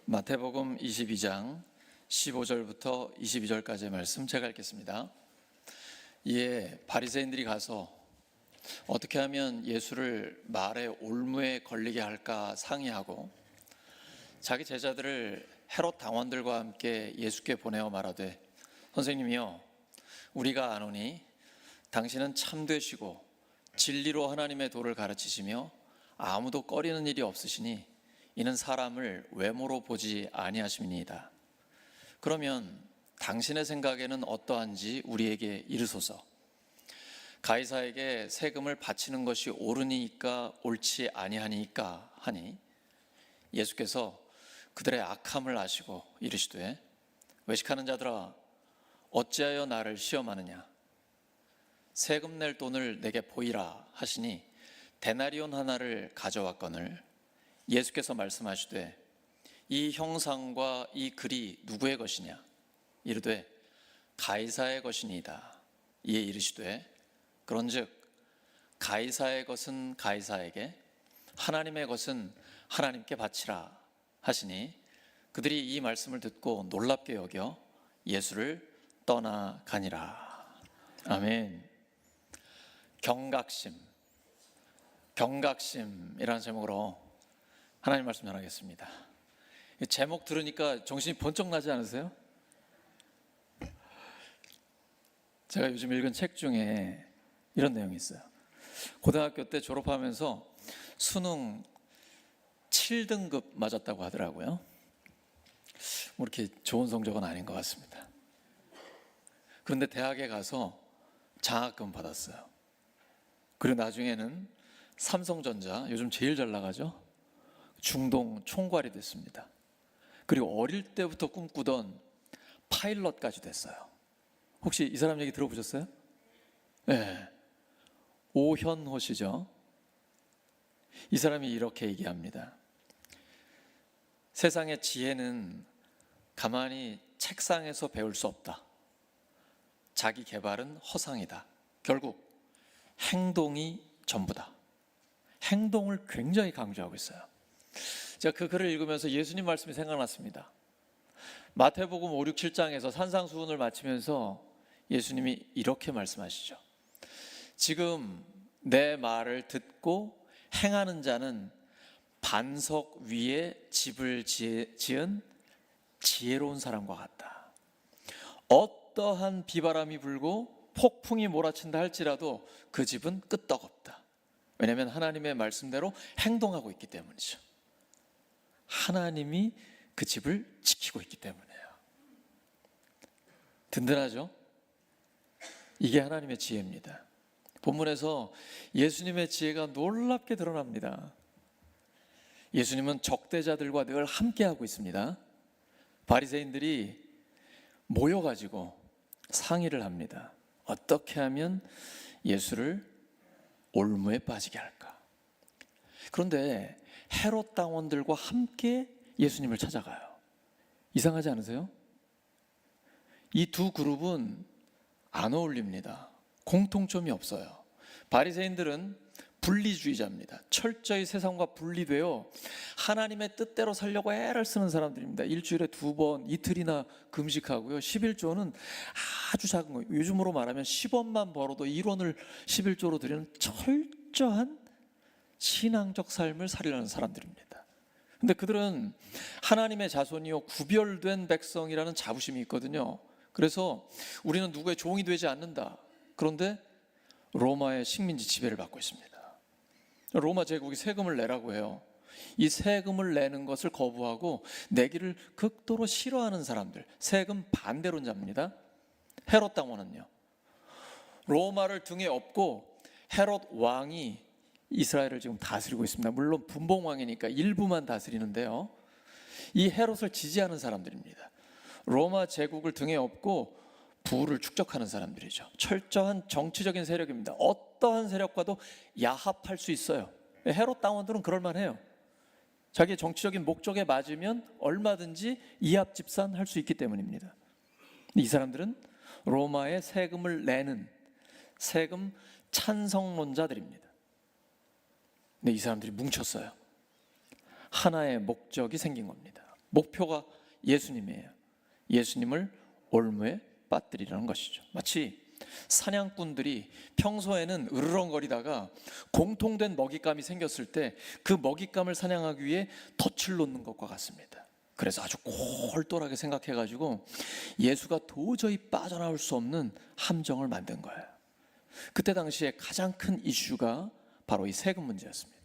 마태복음 22장 15절부터 22절까지의 말씀 제가 읽겠습니다. 이에 바리새인들이 가서 어떻게 하면 예수를 말의 올무에 걸리게 할까 상의하고 자기 제자들을 헤롯 당원들과 함께 예수께 보내어 말하되, 선생님이여, 우리가 아노니 당신은 참되시고 진리로 하나님의 도를 가르치시며 아무도 꺼리는 일이 없으시니 이는 사람을 외모로 보지 아니하심이니이다. 그러면 당신의 생각에는 어떠한지 우리에게 이르소서. 가이사에게 세금을 바치는 것이 옳으니까 옳지 아니하니까 하니, 예수께서 그들의 악함을 아시고 이르시되, 외식하는 자들아, 어찌하여 나를 시험하느냐? 세금 낼 돈을 내게 보이라 하시니 데나리온 하나를 가져왔거늘, 예수께서 말씀하시되, 이 형상과 이 글이 누구의 것이냐? 이르되 가이사의 것이니이다. 이에 이르시되, 그런즉 가이사의 것은 가이사에게, 하나님의 것은 하나님께 바치라 하시니, 그들이 이 말씀을 듣고 놀랍게 여겨 예수를 떠나가니라. 아멘. 경각심이라는 제목으로 하나님 말씀 전하겠습니다. 제목 들으니까 정신이 번쩍 나지 않으세요? 제가 요즘 읽은 책 중에 이런 내용이 있어요. 고등학교 때 졸업하면서 수능 7등급 맞았다고 하더라고요. 뭐 이렇게 좋은 성적은 아닌 것 같습니다. 그런데 대학에 가서 장학금 받았어요. 그리고 나중에는 삼성전자, 요즘 제일 잘 나가죠? 중동 총괄이 됐습니다. 그리고 어릴 때부터 꿈꾸던 파일럿까지 됐어요. 혹시 이 사람 얘기 들어보셨어요? 네, 오현호 씨죠. 이 사람이 이렇게 얘기합니다. 세상의 지혜는 가만히 책상에서 배울 수 없다. 자기 개발은 허상이다. 결국 행동이 전부다. 행동을 굉장히 강조하고 있어요. 제가 그 글을 읽으면서 예수님 말씀이 생각났습니다. 마태복음 5, 6, 7장에서 산상수훈을 마치면서 예수님이 이렇게 말씀하시죠. 지금 내 말을 듣고 행하는 자는 반석 위에 집을 지은 지혜로운 사람과 같다. 어떠한 비바람이 불고 폭풍이 몰아친다 할지라도 그 집은 끄떡없다. 왜냐하면 하나님의 말씀대로 행동하고 있기 때문이죠. 하나님이 그 집을 지키고 있기 때문이에요. 든든하죠? 이게 하나님의 지혜입니다. 본문에서 예수님의 지혜가 놀랍게 드러납니다. 예수님은 적대자들과 늘 함께하고 있습니다. 바리새인들이 모여가지고 상의를 합니다. 어떻게 하면 예수를 올무에 빠지게 할까? 그런데 헤롯 당원들과 함께 예수님을 찾아가요. 이상하지 않으세요? 이 두 그룹은 안 어울립니다. 공통점이 없어요. 바리새인들은 분리주의자입니다. 철저히 세상과 분리되어 하나님의 뜻대로 살려고 애를 쓰는 사람들입니다. 일주일에 2번, 이틀이나 금식하고요. 11조는 아주 작은 거예요. 요즘으로 말하면 10원만 벌어도 1원을 11조로 드리는 철저한 신앙적 삶을 살려는 사람들입니다. 근데 그들은 하나님의 자손이요 구별된 백성이라는 자부심이 있거든요. 그래서 우리는 누구의 종이 되지 않는다. 그런데 로마의 식민지 지배를 받고 있습니다. 로마 제국이 세금을 내라고 해요. 이 세금을 내는 것을 거부하고 내기를 극도로 싫어하는 사람들, 세금 반대론자입니다. 헤롯 당원은요, 로마를 등에 업고 헤롯 왕이 이스라엘을 지금 다스리고 있습니다. 물론 분봉왕이니까 일부만 다스리는데요, 이 헤롯을 지지하는 사람들입니다. 로마 제국을 등에 업고 부를 축적하는 사람들이죠. 철저한 정치적인 세력입니다. 어떠한 세력과도 야합할 수 있어요. 헤롯 당원들은 그럴만해요. 자기의 정치적인 목적에 맞으면 얼마든지 이합집산할 수 있기 때문입니다. 이 사람들은 로마의 세금을 내는 세금 찬성론자들입니다. 근데 이 사람들이 뭉쳤어요. 하나의 목적이 생긴 겁니다. 목표가 예수님이에요. 예수님을 올무에 빠뜨리라는 것이죠. 마치 사냥꾼들이 평소에는 으르렁거리다가 공통된 먹잇감이 생겼을 때 그 먹잇감을 사냥하기 위해 덫을 놓는 것과 같습니다. 그래서 아주 골똘하게 생각해가지고 예수가 도저히 빠져나올 수 없는 함정을 만든 거예요. 그때 당시에 가장 큰 이슈가 바로 이 세금 문제였습니다.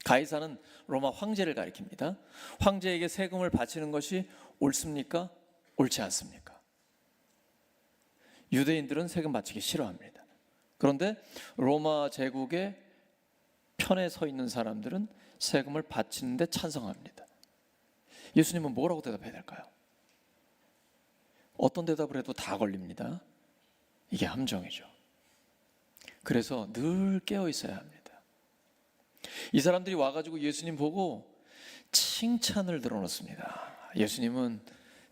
가이사는 로마 황제를 가리킵니다. 황제에게 세금을 바치는 것이 옳습니까? 옳지 않습니까? 유대인들은 세금 바치기 싫어합니다. 그런데 로마 제국의 편에 서 있는 사람들은 세금을 바치는데 찬성합니다. 예수님은 뭐라고 대답해야 될까요? 어떤 대답을 해도 다 걸립니다. 이게 함정이죠. 그래서 늘 깨어 있어야 합니다. 이 사람들이 와가지고 예수님 보고 칭찬을 들어놓습니다. 예수님은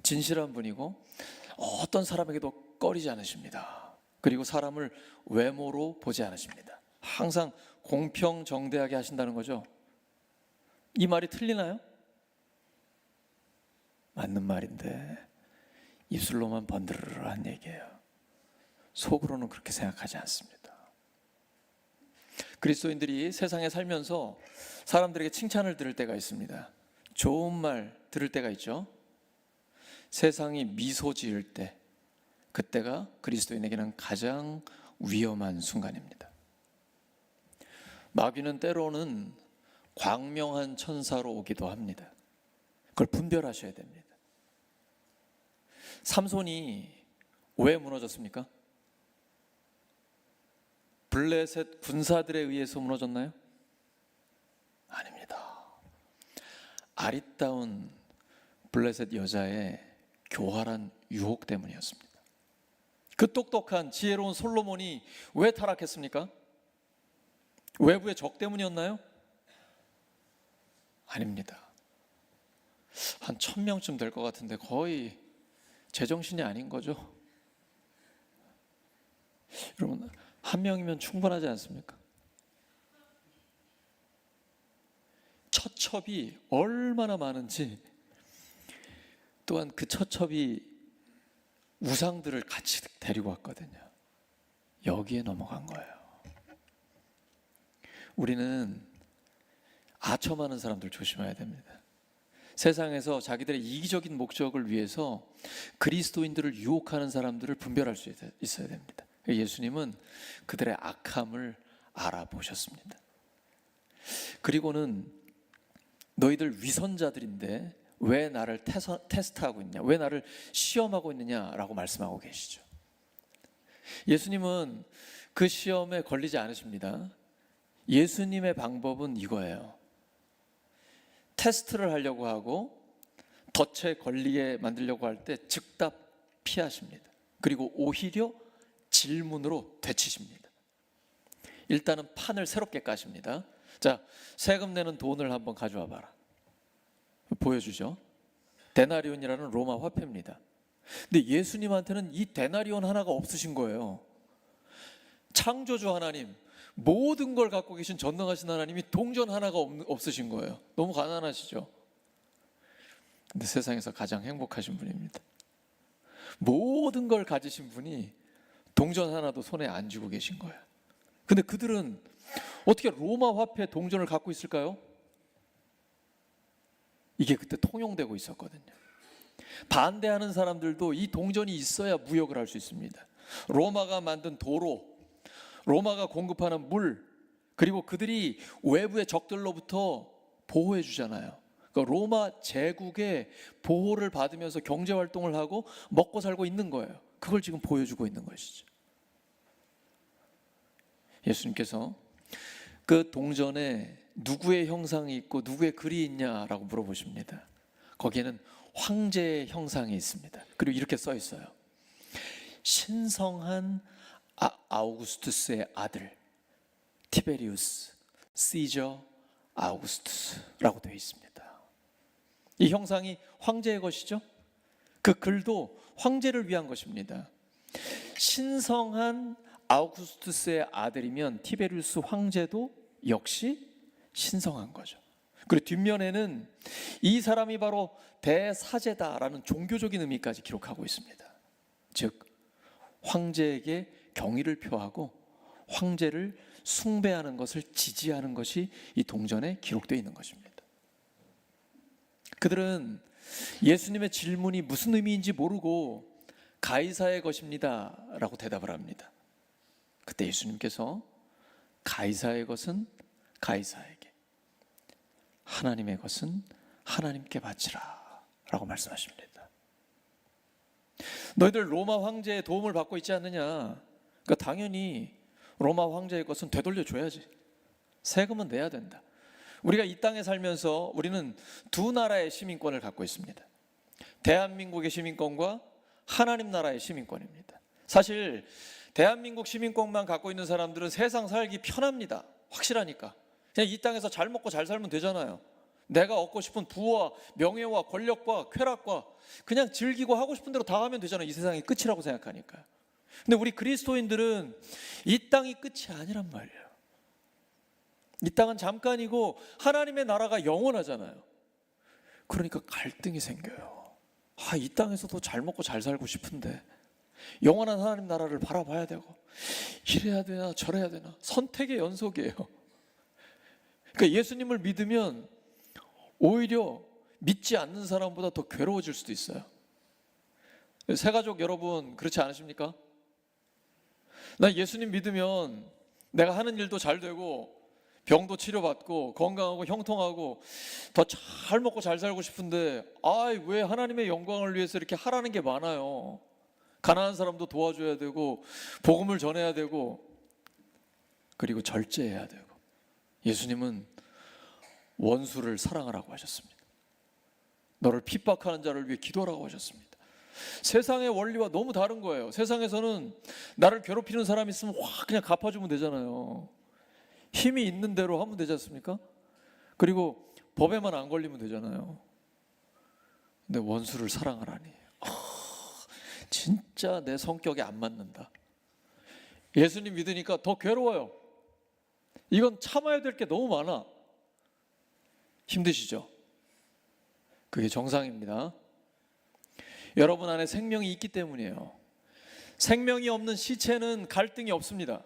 진실한 분이고 어떤 사람에게도 꺼리지 않으십니다. 그리고 사람을 외모로 보지 않으십니다. 항상 공평정대하게 하신다는 거죠. 이 말이 틀리나요? 맞는 말인데 입술로만 번드르르한 얘기예요. 속으로는 그렇게 생각하지 않습니다. 그리스도인들이 세상에 살면서 사람들에게 칭찬을 들을 때가 있습니다. 좋은 말 들을 때가 있죠. 세상이 미소 지을 때, 그때가 그리스도인에게는 가장 위험한 순간입니다. 마귀는 때로는 광명한 천사로 오기도 합니다. 그걸 분별하셔야 됩니다. 삼손이 왜 무너졌습니까? 블레셋 군사들에 의해서 무너졌나요? 아닙니다. 아리따운 블레셋 여자의 교활한 유혹 때문이었습니다. 그 똑똑한 지혜로운 솔로몬이 왜 타락했습니까? 외부의 적 때문이었나요? 아닙니다. 한 1000명쯤 될 것 같은데 거의 제정신이 아닌 거죠. 여러분, 한 명이면 충분하지 않습니까? 처첩이 얼마나 많은지, 또한 그 처첩이 우상들을 같이 데리고 왔거든요. 여기에 넘어간 거예요. 우리는 아첨하는 사람들 조심해야 됩니다. 세상에서 자기들의 이기적인 목적을 위해서 그리스도인들을 유혹하는 사람들을 분별할 수 있어야 됩니다. 예수님은 그들의 악함을 알아보셨습니다. 그리고는 너희들 위선자들인데 왜 나를 테스트하고 있냐, 왜 나를 시험하고 있느냐라고 말씀하고 계시죠. 예수님은 그 시험에 걸리지 않으십니다. 예수님의 방법은 이거예요. 테스트를 하려고 하고 덫에 걸리게 만들려고 할 때 즉답 피하십니다. 그리고 오히려 질문으로 되치십니다. 일단은 판을 새롭게 까십니다. 자, 세금 내는 돈을 한번 가져와 봐라. 보여주죠. 데나리온이라는 로마 화폐입니다. 근데 예수님한테는 이 데나리온 하나가 없으신 거예요. 창조주 하나님, 모든 걸 갖고 계신 전능하신 하나님이 동전 하나가 없으신 거예요. 너무 가난하시죠. 근데 세상에서 가장 행복하신 분입니다. 모든 걸 가지신 분이 동전 하나도 손에 안 쥐고 계신 거예요. 근데 그들은 어떻게 로마 화폐 동전을 갖고 있을까요? 이게 그때 통용되고 있었거든요. 반대하는 사람들도 이 동전이 있어야 무역을 할 수 있습니다. 로마가 만든 도로, 로마가 공급하는 물, 그리고 그들이 외부의 적들로부터 보호해 주잖아요. 그러니까 로마 제국의 보호를 받으면서 경제 활동을 하고 먹고 살고 있는 거예요. 그걸 지금 보여주고 있는 것이죠. 예수님께서 그 동전에 누구의 형상이 있고 누구의 글이 있냐라고 물어보십니다. 거기에는 황제의 형상이 있습니다. 그리고 이렇게 써 있어요. 신성한 아우구스투스의 아들 티베리우스 시저 아우구스투스라고 되어 있습니다. 이 형상이 황제의 것이죠. 그 글도 황제를 위한 것입니다. 신성한 아우구스투스의 아들이면 티베리우스 황제도 역시 신성한 거죠. 그리고 뒷면에는 이 사람이 바로 대사제다라는 종교적인 의미까지 기록하고 있습니다. 즉 황제에게 경의를 표하고 황제를 숭배하는 것을 지지하는 것이 이 동전에 기록되어 있는 것입니다. 그들은 예수님의 질문이 무슨 의미인지 모르고 가이사의 것입니다 라고 대답을 합니다. 그때 예수님께서 가이사의 것은 가이사에게, 하나님의 것은 하나님께 바치라 라고 말씀하십니다. 너희들 로마 황제의 도움을 받고 있지 않느냐? 그러니까 당연히 로마 황제의 것은 되돌려줘야지. 세금은 내야 된다. 우리가 이 땅에 살면서 우리는 두 나라의 시민권을 갖고 있습니다. 대한민국의 시민권과 하나님 나라의 시민권입니다. 사실 대한민국 시민권만 갖고 있는 사람들은 세상 살기 편합니다. 확실하니까. 그냥 이 땅에서 잘 먹고 잘 살면 되잖아요. 내가 얻고 싶은 부와 명예와 권력과 쾌락과 그냥 즐기고 하고 싶은 대로 다 하면 되잖아요. 이 세상이 끝이라고 생각하니까. 근데 우리 그리스도인들은 이 땅이 끝이 아니란 말이에요. 이 땅은 잠깐이고 하나님의 나라가 영원하잖아요. 그러니까 갈등이 생겨요. 이 땅에서도 잘 먹고 잘 살고 싶은데 영원한 하나님 나라를 바라봐야 되고, 이래야 되나 저래야 되나 선택의 연속이에요. 그러니까 예수님을 믿으면 오히려 믿지 않는 사람보다 더 괴로워질 수도 있어요. 새가족 여러분 그렇지 않으십니까? 난 예수님 믿으면 내가 하는 일도 잘 되고 병도 치료받고 건강하고 형통하고 더 잘 먹고 잘 살고 싶은데 왜 하나님의 영광을 위해서 이렇게 하라는 게 많아요. 가난한 사람도 도와줘야 되고 복음을 전해야 되고 그리고 절제해야 되고. 예수님은 원수를 사랑하라고 하셨습니다. 너를 핍박하는 자를 위해 기도하라고 하셨습니다. 세상의 원리와 너무 다른 거예요. 세상에서는 나를 괴롭히는 사람이 있으면 그냥 갚아주면 되잖아요. 힘이 있는 대로 하면 되지 않습니까? 그리고 법에만 안 걸리면 되잖아요. 근데 원수를 사랑하라니, 진짜 내 성격에 안 맞는다. 예수님 믿으니까 더 괴로워요. 이건 참아야 될 게 너무 많아. 힘드시죠? 그게 정상입니다. 여러분 안에 생명이 있기 때문이에요. 생명이 없는 시체는 갈등이 없습니다.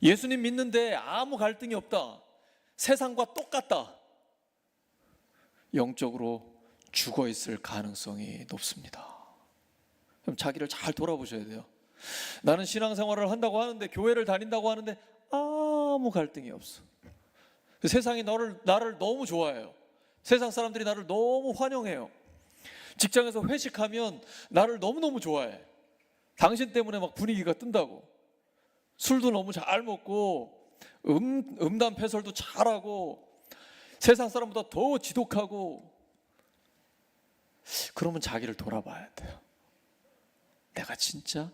예수님 믿는데 아무 갈등이 없다, 세상과 똑같다, 영적으로 죽어 있을 가능성이 높습니다. 그럼 자기를 잘 돌아보셔야 돼요. 나는 신앙생활을 한다고 하는데, 교회를 다닌다고 하는데 아무 갈등이 없어. 세상이 나를 너무 좋아해요. 세상 사람들이 나를 너무 환영해요. 직장에서 회식하면 나를 너무너무 좋아해. 당신 때문에 막 분위기가 뜬다고. 술도 너무 잘 먹고 음담 패설도 잘하고 세상 사람보다 더 지독하고. 그러면 자기를 돌아봐야 돼요. 내가 진짜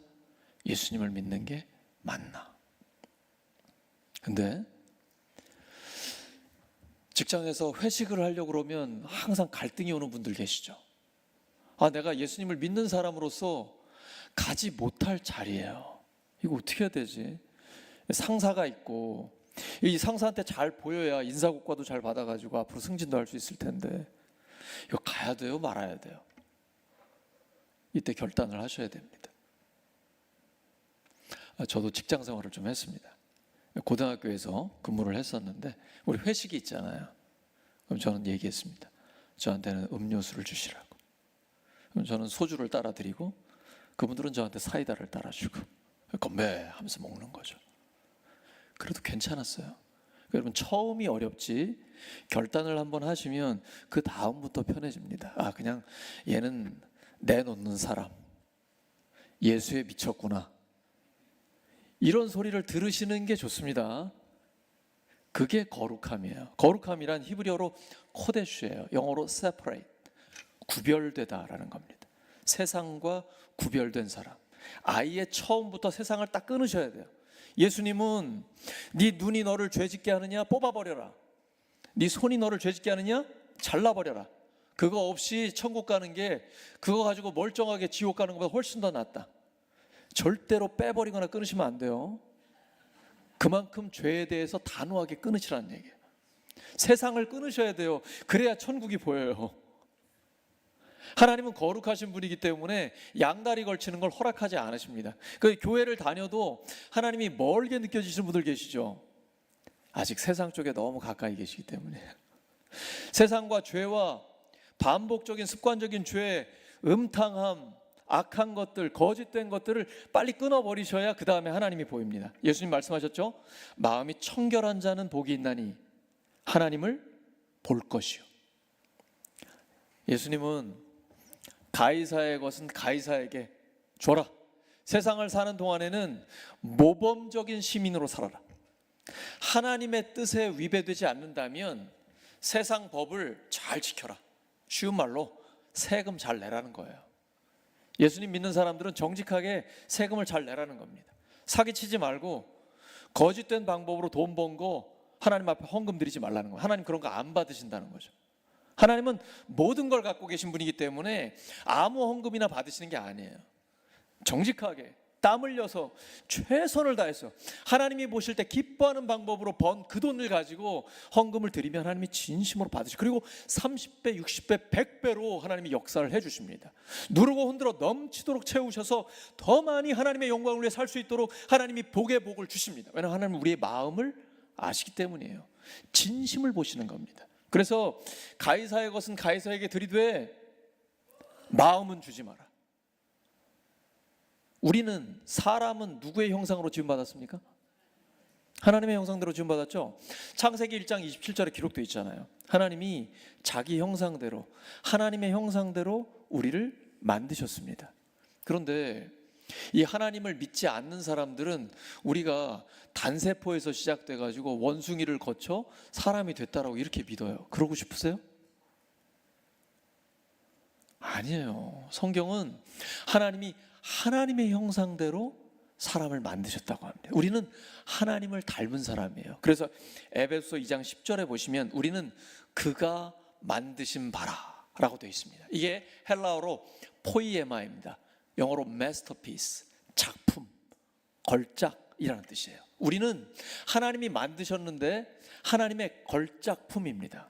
예수님을 믿는 게 맞나? 근데 직장에서 회식을 하려고 그러면 항상 갈등이 오는 분들 계시죠. 내가 예수님을 믿는 사람으로서 가지 못할 자리예요. 이거 어떻게 해야 되지? 상사가 있고 이 상사한테 잘 보여야 인사고과도 잘 받아가지고 앞으로 승진도 할 수 있을 텐데 이거 가야 돼요, 말아야 돼요? 이때 결단을 하셔야 됩니다. 저도 직장 생활을 좀 했습니다. 고등학교에서 근무를 했었는데 우리 회식이 있잖아요. 그럼 저는 얘기했습니다. 저한테는 음료수를 주시라고. 그럼 저는 소주를 따라 드리고 그분들은 저한테 사이다를 따라주고 건배 하면서 먹는 거죠. 그래도 괜찮았어요. 여러분, 처음이 어렵지 결단을 한번 하시면 그 다음부터 편해집니다. 그냥 얘는 내놓는 사람, 예수에 미쳤구나, 이런 소리를 들으시는 게 좋습니다. 그게 거룩함이에요. 거룩함이란 히브리어로 코데슈예요. 영어로 separate, 구별되다라는 겁니다. 세상과 구별된 사람. 아예 처음부터 세상을 딱 끊으셔야 돼요. 예수님은 네 눈이 너를 죄짓게 하느냐? 뽑아버려라. 네 손이 너를 죄짓게 하느냐? 잘라버려라. 그거 없이 천국 가는 게 그거 가지고 멀쩡하게 지옥 가는 것보다 훨씬 더 낫다. 절대로 빼버리거나 끊으시면 안 돼요. 그만큼 죄에 대해서 단호하게 끊으시라는 얘기예요. 세상을 끊으셔야 돼요. 그래야 천국이 보여요. 하나님은 거룩하신 분이기 때문에 양다리 걸치는 걸 허락하지 않으십니다. 그 교회를 다녀도 하나님이 멀게 느껴지시는 분들 계시죠. 아직 세상 쪽에 너무 가까이 계시기 때문에. 세상과 죄와 반복적인 습관적인 죄, 음탕함, 악한 것들, 거짓된 것들을 빨리 끊어버리셔야 그 다음에 하나님이 보입니다. 예수님 말씀하셨죠? 마음이 청결한 자는 복이 있나니 하나님을 볼 것이요. 예수님은 가이사의 것은 가이사에게 줘라. 세상을 사는 동안에는 모범적인 시민으로 살아라. 하나님의 뜻에 위배되지 않는다면 세상 법을 잘 지켜라. 쉬운 말로 세금 잘 내라는 거예요. 예수님 믿는 사람들은 정직하게 세금을 잘 내라는 겁니다. 사기치지 말고 거짓된 방법으로 돈 번 거 하나님 앞에 헌금 드리지 말라는 거예요. 하나님 그런 거 안 받으신다는 거죠. 하나님은 모든 걸 갖고 계신 분이기 때문에 아무 헌금이나 받으시는 게 아니에요. 정직하게 땀 흘려서 최선을 다해서 하나님이 보실 때 기뻐하는 방법으로 번 그 돈을 가지고 헌금을 드리면 하나님이 진심으로 받으시고, 그리고 30배, 60배, 100배로 하나님이 역사를 해주십니다. 누르고 흔들어 넘치도록 채우셔서 더 많이 하나님의 영광을 위해 살 수 있도록 하나님이 복의 복을 주십니다. 왜냐하면 하나님은 우리의 마음을 아시기 때문이에요. 진심을 보시는 겁니다. 그래서 가이사의 것은 가이사에게 드리되 마음은 주지 마라. 우리는, 사람은 누구의 형상으로 지음받았습니까? 하나님의 형상대로 지음받았죠. 창세기 1장 27절에 기록되어 있잖아요. 하나님이 자기 형상대로, 하나님의 형상대로 우리를 만드셨습니다. 그런데 이 하나님을 믿지 않는 사람들은 우리가 단세포에서 시작돼 가지고 원숭이를 거쳐 사람이 됐다라고 이렇게 믿어요. 그러고 싶으세요? 아니에요. 성경은 하나님이 하나님의 형상대로 사람을 만드셨다고 합니다. 우리는 하나님을 닮은 사람이에요. 그래서 에베소 2장 10절에 보시면 우리는 그가 만드신 바라라고 되어 있습니다. 이게 헬라어로 포이에마입니다. 영어로 masterpiece, 작품, 걸작이라는 뜻이에요. 우리는 하나님이 만드셨는데 하나님의 걸작품입니다.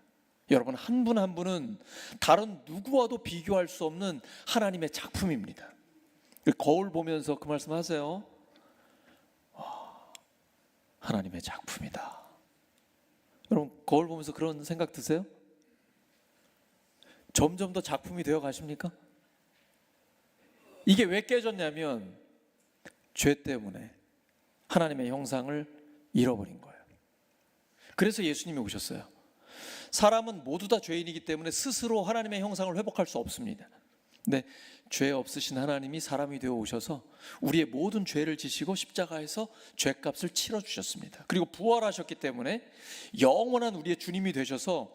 여러분, 한 분 한 분은 다른 누구와도 비교할 수 없는 하나님의 작품입니다. 거울 보면서 그 말씀 하세요. 하나님의 작품이다. 여러분, 거울 보면서 그런 생각 드세요? 점점 더 작품이 되어 가십니까? 이게 왜 깨졌냐면 죄 때문에 하나님의 형상을 잃어버린 거예요. 그래서 예수님이 오셨어요. 사람은 모두 다 죄인이기 때문에 스스로 하나님의 형상을 회복할 수 없습니다. 근데 죄 없으신 하나님이 사람이 되어 오셔서 우리의 모든 죄를 지시고 십자가에서 죄값을 치러주셨습니다. 그리고 부활하셨기 때문에 영원한 우리의 주님이 되셔서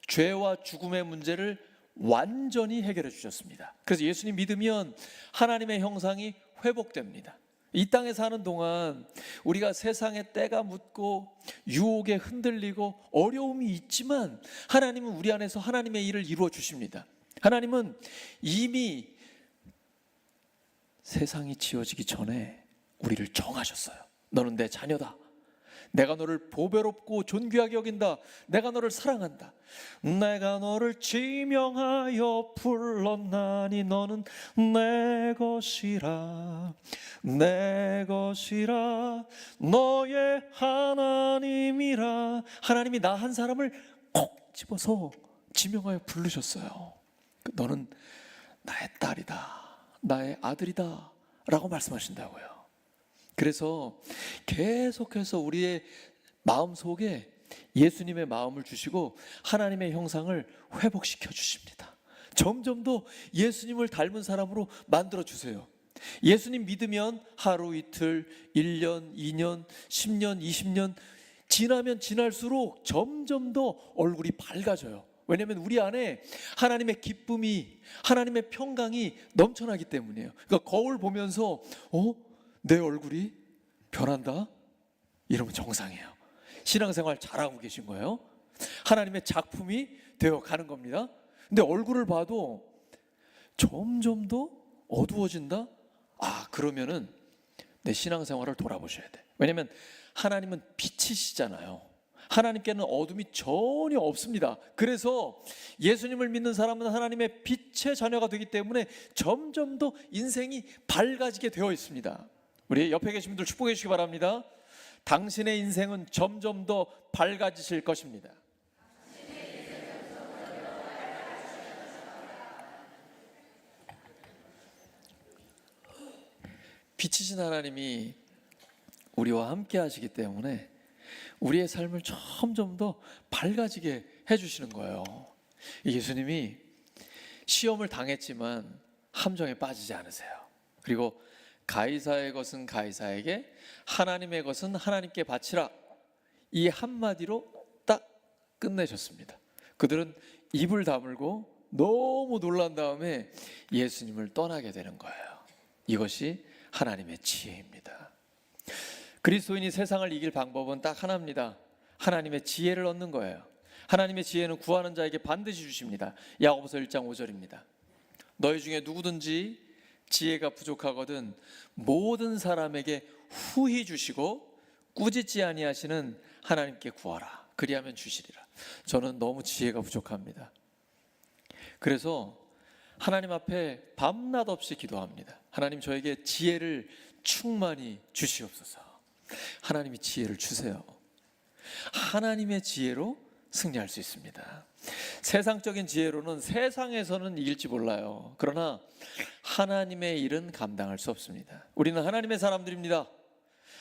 죄와 죽음의 문제를 완전히 해결해 주셨습니다. 그래서 예수님 믿으면 하나님의 형상이 회복됩니다. 이 땅에 사는 동안 우리가 세상에 때가 묻고 유혹에 흔들리고 어려움이 있지만 하나님은 우리 안에서 하나님의 일을 이루어 주십니다. 하나님은 이미 세상이 지어지기 전에 우리를 정하셨어요. 너는 내 자녀다. 내가 너를 보배롭고 존귀하게 여긴다. 내가 너를 사랑한다. 내가 너를 지명하여 불렀나니 너는 내 것이라. 내 것이라. 너의 하나님이라. 하나님이 나 한 사람을 콕 집어서 지명하여 부르셨어요. 너는 나의 딸이다. 나의 아들이다. 라고 말씀하신다고요. 그래서 계속해서 우리의 마음속에 예수님의 마음을 주시고 하나님의 형상을 회복시켜 주십니다. 점점 더 예수님을 닮은 사람으로 만들어 주세요. 예수님 믿으면 하루 이틀, 1년, 2년, 10년, 20년 지나면 지날수록 점점 더 얼굴이 밝아져요. 왜냐하면 우리 안에 하나님의 기쁨이, 하나님의 평강이 넘쳐나기 때문이에요. 그러니까 거울 보면서 내 얼굴이 변한다? 이러면 정상이에요. 신앙생활 잘하고 계신 거예요. 하나님의 작품이 되어 가는 겁니다. 근데 얼굴을 봐도 점점 더 어두워진다? 그러면은 내 신앙생활을 돌아보셔야 돼. 왜냐면 하나님은 빛이시잖아요. 하나님께는 어둠이 전혀 없습니다. 그래서 예수님을 믿는 사람은 하나님의 빛의 자녀가 되기 때문에 점점 더 인생이 밝아지게 되어 있습니다. 우리 옆에 계신 분들 축복해 주시기 바랍니다. 당신의 인생은 점점 더 밝아지실 것입니다. 빛이신 하나님이 우리와 함께 하시기 때문에 우리의 삶을 점점 더 밝아지게 해주시는 거예요. 예수님이 시험을 당했지만 함정에 빠지지 않으세요. 그리고 가이사의 것은 가이사에게, 하나님의 것은 하나님께 바치라, 이 한마디로 딱 끝내셨습니다. 그들은 입을 다물고 너무 놀란 다음에 예수님을 떠나게 되는 거예요. 이것이 하나님의 지혜입니다. 그리스도인이 세상을 이길 방법은 딱 하나입니다. 하나님의 지혜를 얻는 거예요. 하나님의 지혜는 구하는 자에게 반드시 주십니다. 야고보서 1장 5절입니다. 너희 중에 누구든지 지혜가 부족하거든 모든 사람에게 후히 주시고 꾸짖지 아니하시는 하나님께 구하라. 그리하면 주시리라. 저는 너무 지혜가 부족합니다. 그래서 하나님 앞에 밤낮 없이 기도합니다. 하나님, 저에게 지혜를 충만히 주시옵소서. 하나님이 지혜를 주세요. 하나님의 지혜로 승리할 수 있습니다. 세상적인 지혜로는 세상에서는 이길지 몰라요. 그러나 하나님의 일은 감당할 수 없습니다. 우리는 하나님의 사람들입니다.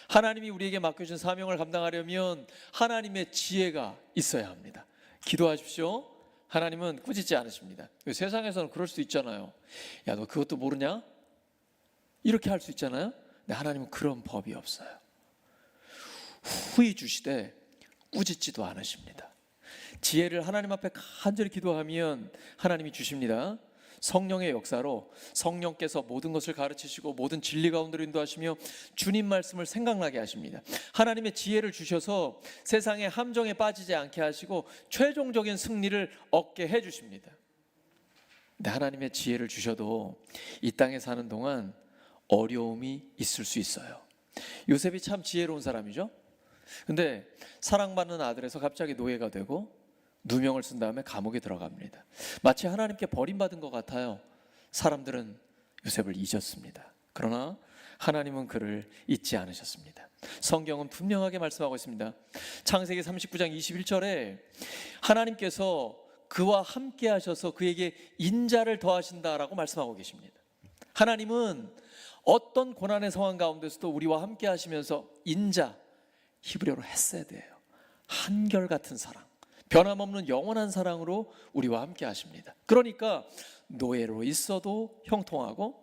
하나님이 우리에게 맡겨준 사명을 감당하려면 하나님의 지혜가 있어야 합니다. 기도하십시오. 하나님은 꾸짖지 않으십니다. 세상에서는 그럴 수 있잖아요. 야, 너 그것도 모르냐? 이렇게 할 수 있잖아요. 근데 하나님은 그런 법이 없어요. 후히 주시되 꾸짖지도 않으십니다. 지혜를 하나님 앞에 간절히 기도하면 하나님이 주십니다. 성령의 역사로 성령께서 모든 것을 가르치시고 모든 진리 가운데로 인도하시며 주님 말씀을 생각나게 하십니다. 하나님의 지혜를 주셔서 세상의 함정에 빠지지 않게 하시고 최종적인 승리를 얻게 해주십니다. 근데 하나님의 지혜를 주셔도 이 땅에 사는 동안 어려움이 있을 수 있어요. 요셉이 참 지혜로운 사람이죠. 근데 사랑받는 아들에서 갑자기 노예가 되고 누명을 쓴 다음에 감옥에 들어갑니다. 마치 하나님께 버림받은 것 같아요. 사람들은 요셉을 잊었습니다. 그러나 하나님은 그를 잊지 않으셨습니다. 성경은 분명하게 말씀하고 있습니다. 창세기 39장 21절에 하나님께서 그와 함께 하셔서 그에게 인자를 더하신다라고 말씀하고 계십니다. 하나님은 어떤 고난의 상황 가운데서도 우리와 함께 하시면서 인자, 히브리어로 헤세드예요. 한결같은 사랑, 변함없는 영원한 사랑으로 우리와 함께 하십니다. 그러니까 노예로 있어도 형통하고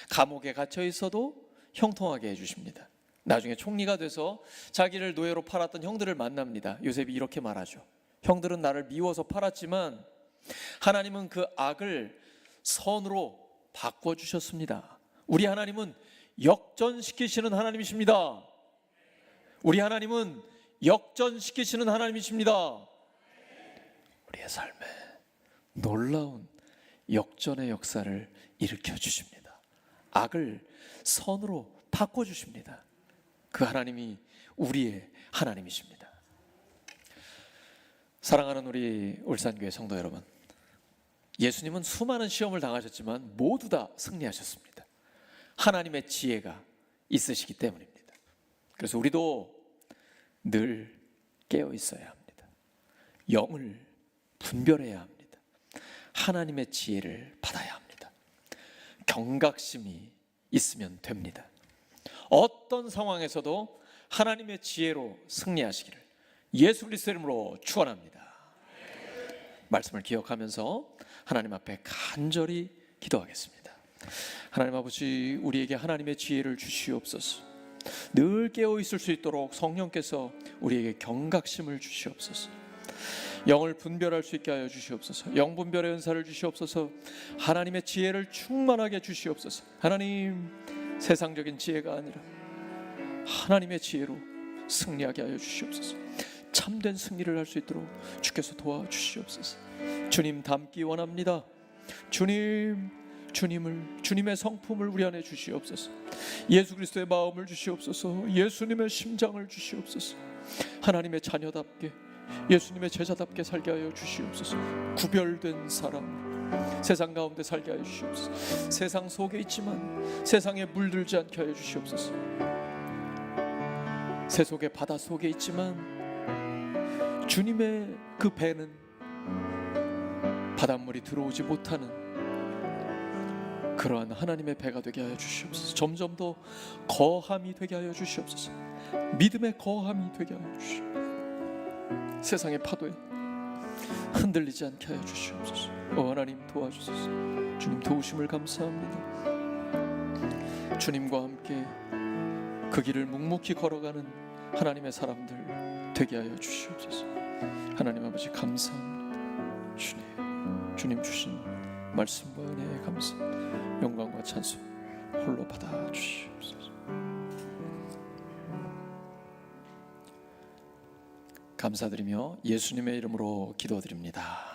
감옥에 갇혀 있어도 형통하게 해주십니다. 나중에 총리가 돼서 자기를 노예로 팔았던 형들을 만납니다. 요셉이 이렇게 말하죠. 형들은 나를 미워서 팔았지만 하나님은 그 악을 선으로 바꿔주셨습니다. 우리 하나님은 역전시키시는 하나님이십니다. 우리 하나님은 역전시키시는 하나님이십니다. 우리의 삶에 놀라운 역전의 역사를 일으켜 주십니다. 악을 선으로 바꿔주십니다. 그 하나님이 우리의 하나님이십니다. 사랑하는 우리 울산교회 성도 여러분, 예수님은 수많은 시험을 당하셨지만 모두 다 승리하셨습니다. 하나님의 지혜가 있으시기 때문입니다. 그래서 우리도 늘 깨어 있어야 합니다. 영을 분별해야 합니다. 하나님의 지혜를 받아야 합니다. 경각심이 있으면 됩니다. 어떤 상황에서도 하나님의 지혜로 승리하시기를 예수 그리스도의 이름으로 축원합니다. 말씀을 기억하면서 하나님 앞에 간절히 기도하겠습니다. 하나님 아버지, 우리에게 하나님의 지혜를 주시옵소서. 늘 깨어 있을 수 있도록 성령께서 우리에게 경각심을 주시옵소서. 영을 분별할 수 있게 하여 주시옵소서. 영분별의 은사를 주시옵소서. 하나님의 지혜를 충만하게 주시옵소서. 하나님, 세상적인 지혜가 아니라 하나님의 지혜로 승리하게 하여 주시옵소서. 참된 승리를 할 수 있도록 주께서 도와주시옵소서. 주님 닮기 원합니다. 주님의 성품을 우리 안에 주시옵소서. 예수 그리스도의 마음을 주시옵소서. 예수님의 심장을 주시옵소서. 하나님의 자녀답게 예수님의 제자답게 살게 하여 주시옵소서. 구별된 사람, 세상 가운데 살게 하여 주시옵소서. 세상 속에 있지만 세상에 물들지 않게 하여 주시옵소서. 세속의 바다 속에 있지만 주님의 그 배는 바닷물이 들어오지 못하는 그러한 하나님의 배가 되게 하여 주시옵소서. 점점 더 거함이 되게 하여 주시옵소서. 믿음의 거함이 되게 하여 주시옵소서. 세상의 파도에 흔들리지 않게 하여 주시옵소서. 하나님 도와주소서. 주님 도우심을 감사합니다. 주님과 함께 그 길을 묵묵히 걸어가는 하나님의 사람들 되게 하여 주시옵소서. 하나님 아버지 감사합니다. 주님 주신 말씀과 은혜에 감사, 영광과 찬송 홀로 받아 주시옵소서. 감사드리며 예수님의 이름으로 기도드립니다.